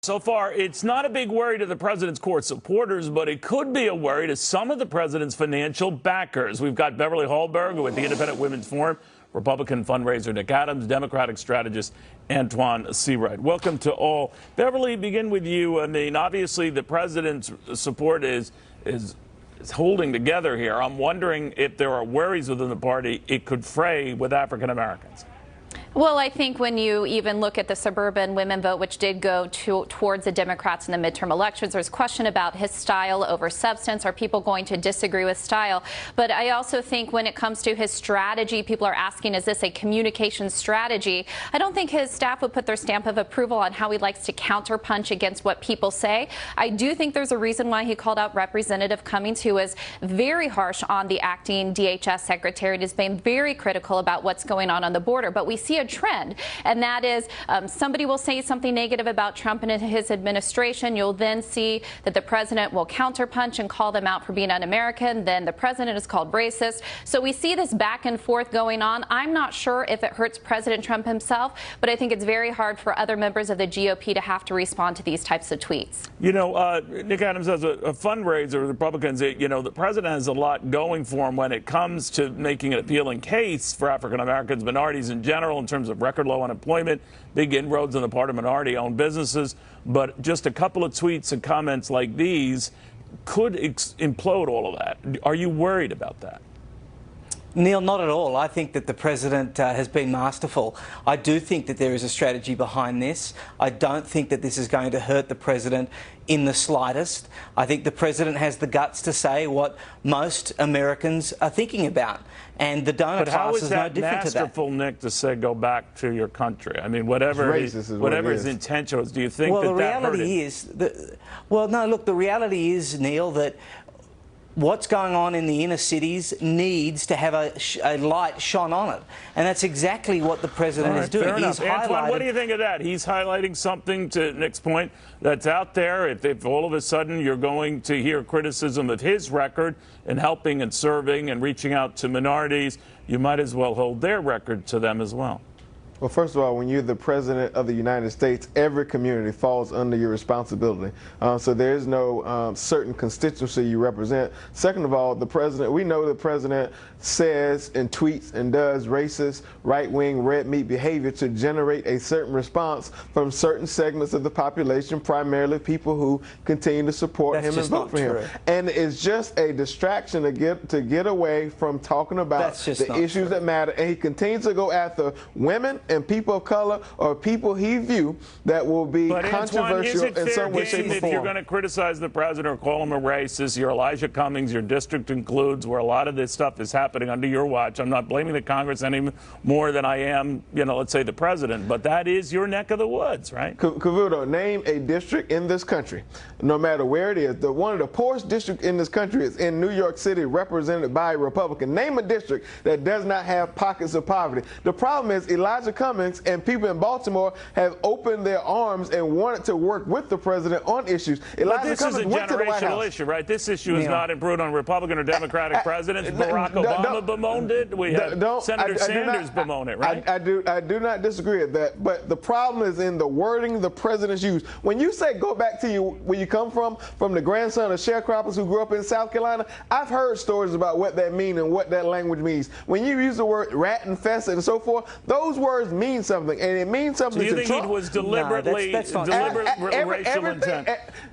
So far, it's not a big worry to the president's core supporters, but it could be a worry to some of the president's financial backers. We've got Beverly Hallberg with the Independent Women's Forum, Republican fundraiser Nick Adams, Democratic strategist Antoine Seawright. Welcome to all. Beverly, begin with you. I mean, obviously, the president's support is holding together here. I'm wondering if there are worries within the party it could fray with African Americans. Well, I think when you even look at the suburban women vote, which did go towards the Democrats in the midterm elections, there's question about his style over substance. Are people going to disagree with style? But I also think when it comes to his strategy, people are asking, is this a communication strategy? I don't think his staff would put their stamp of approval on how he likes to counterpunch against what people say. I do think there's a reason why he called out Representative Cummings, who was very harsh on the acting DHS secretary and has been very critical about what's going on the border. But we see a trend, and that is somebody will say something negative about Trump and his administration. You'll then see that the president will counterpunch and call them out for being un-American. Then the president is called racist. So we see this back and forth going on. I'm not sure if it hurts President Trump himself, but I think it's very hard for other members of the GOP to have to respond to these types of tweets. You know, Nick Adams has a fundraiser. Republicans, you know, the president has a lot going for him when it comes to making an appealing case for African Americans, minorities in general, in terms of record low unemployment, big inroads on the part of minority-owned businesses. But just a couple of tweets and comments like these could implode all of that. Are you worried about that? Neil, not at all. I think that the president has been masterful. I do think that there is a strategy behind this. I don't think that this is going to hurt the president in the slightest. I think the president has the guts to say what most Americans are thinking about. And the donor class is no different to that. But how is that masterful, Nick, to say go back to your country? I mean, whatever his intention was, do you think that hurt it? Well, no, look, the reality is, Neil, that what's going on in the inner cities needs to have a light shone on it. And that's exactly what the president is doing. He's Antoine, what do you think of that? He's highlighting something, to Nick's point, that's out there. If all of a sudden you're going to hear criticism of his record in helping and serving and reaching out to minorities, you might as well hold their record to them as well. Well, first of all, when you're the president of the United States, every community falls under your responsibility. So there is no certain constituency you represent. Second of all, the president, we know the president says and tweets and does racist, right-wing, red meat behavior to generate a certain response from certain segments of the population, primarily people who continue to support him and vote for him. And it's just a distraction to get away from talking about the issues that matter. And he continues to go after women and people of color or people he view that will be controversial in some way, shape, or form. If you're going to criticize the president or call him a racist, you're Elijah Cummings, your district includes where a lot of this stuff is happening under your watch. I'm not blaming the Congress any more than I am, you know, let's say the president, but that is your neck of the woods, right? Cavuto, name a district in this country, no matter where it is. One of the poorest districts in this country is in New York City, represented by a Republican. Name a district that does not have pockets of poverty. The problem is Elijah Cummings and people in Baltimore have opened their arms and wanted to work with the president on issues. Elijah Cummings went to the White House. Issue, right? This issue is not improved on Republican or Democratic presidents. Barack Obama bemoaned it. We had Senator Sanders bemoan it, right? I do not disagree with that, but the problem is in the wording the president's used. When you say go back to where you come from the grandson of sharecroppers who grew up in South Carolina, I've heard stories about what that means and what that language means. When you use the word rat infested and so forth, those words mean something, and it means something to Trump. Do you think he was deliberately racial intent?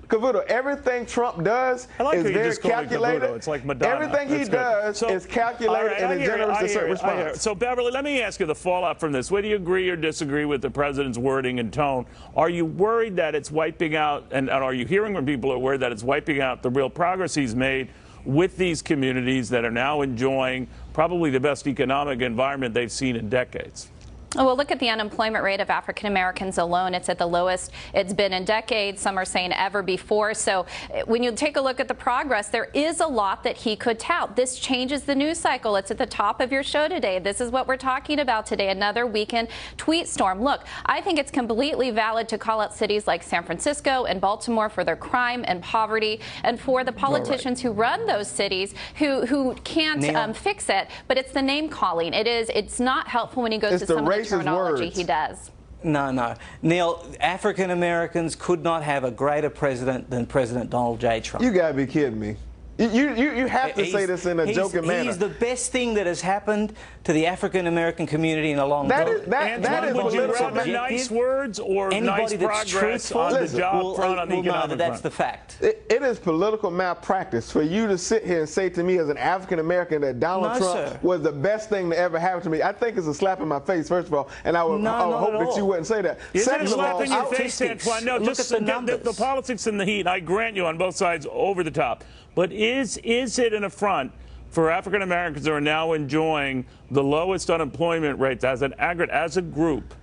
Cavuto, everything Trump does is very calculated. It's like Madonna. Everything he does is calculated and it generates a certain response. So, Beverly, let me ask you the fallout from this. Whether you agree or disagree with the president's wording and tone, are you worried that it's wiping out, and are you hearing from people who are worried that it's wiping out the real progress he's made with these communities that are now enjoying probably the best economic environment they've seen in decades? Well, look at the unemployment rate of African Americans alone. It's at the lowest it's been in decades. Some are saying ever before. So when you take a look at the progress, there is a lot that he could tout. This changes the news cycle. It's at the top of your show today. This is what we're talking about today, another weekend tweet storm. Look, I think it's completely valid to call out cities like San Francisco and Baltimore for their crime and poverty, and for the politicians who run those cities who can't fix it. But it's the name calling. It's not helpful when he goes to some of the terminology he does. No. Neil, African Americans could not have a greater president than President Donald J. Trump. You gotta be kidding me. You have to say this in a joking manner. He's the best thing that has happened to the African American community in a long time. That is would you political. rather nice words or Anybody nice that's progress truthful on the job front, on the will know economic that that's front? the fact. It is political malpractice for you to sit here and say to me as an African American that Donald Trump was the best thing to ever happen to me. I think it's a slap in my face, first of all, and I would hope that you wouldn't say that. Second of all, in your face, Antoine. No, look just at the numbers. The politics and the heat. I grant you on both sides over the top. But is it an affront for African Americans who are now enjoying the lowest unemployment rates as an aggregate, as a group,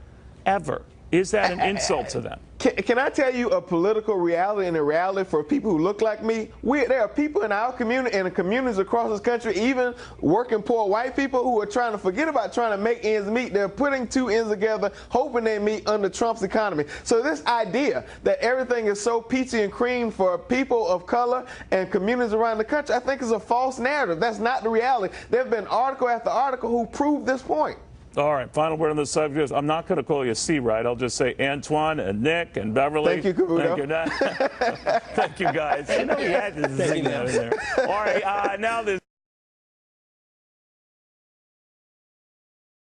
ever? Is that an insult to them? Can I tell you a political reality and a reality for people who look like me? There are people in our community and in communities across this country, even working poor white people, who are trying to forget about trying to make ends meet. They're putting two ends together, hoping they meet under Trump's economy. So this idea that everything is so peachy and cream for people of color and communities around the country, I think is a false narrative. That's not the reality. There have been article after article who prove this point. All right, final word on this subject. I'm not going to call you C, right? I'll just say Antoine and Nick and Beverly. Thank you, Cavuto. Thank you, Thank you, guys. You know, you had to sing that in there. All right, now this.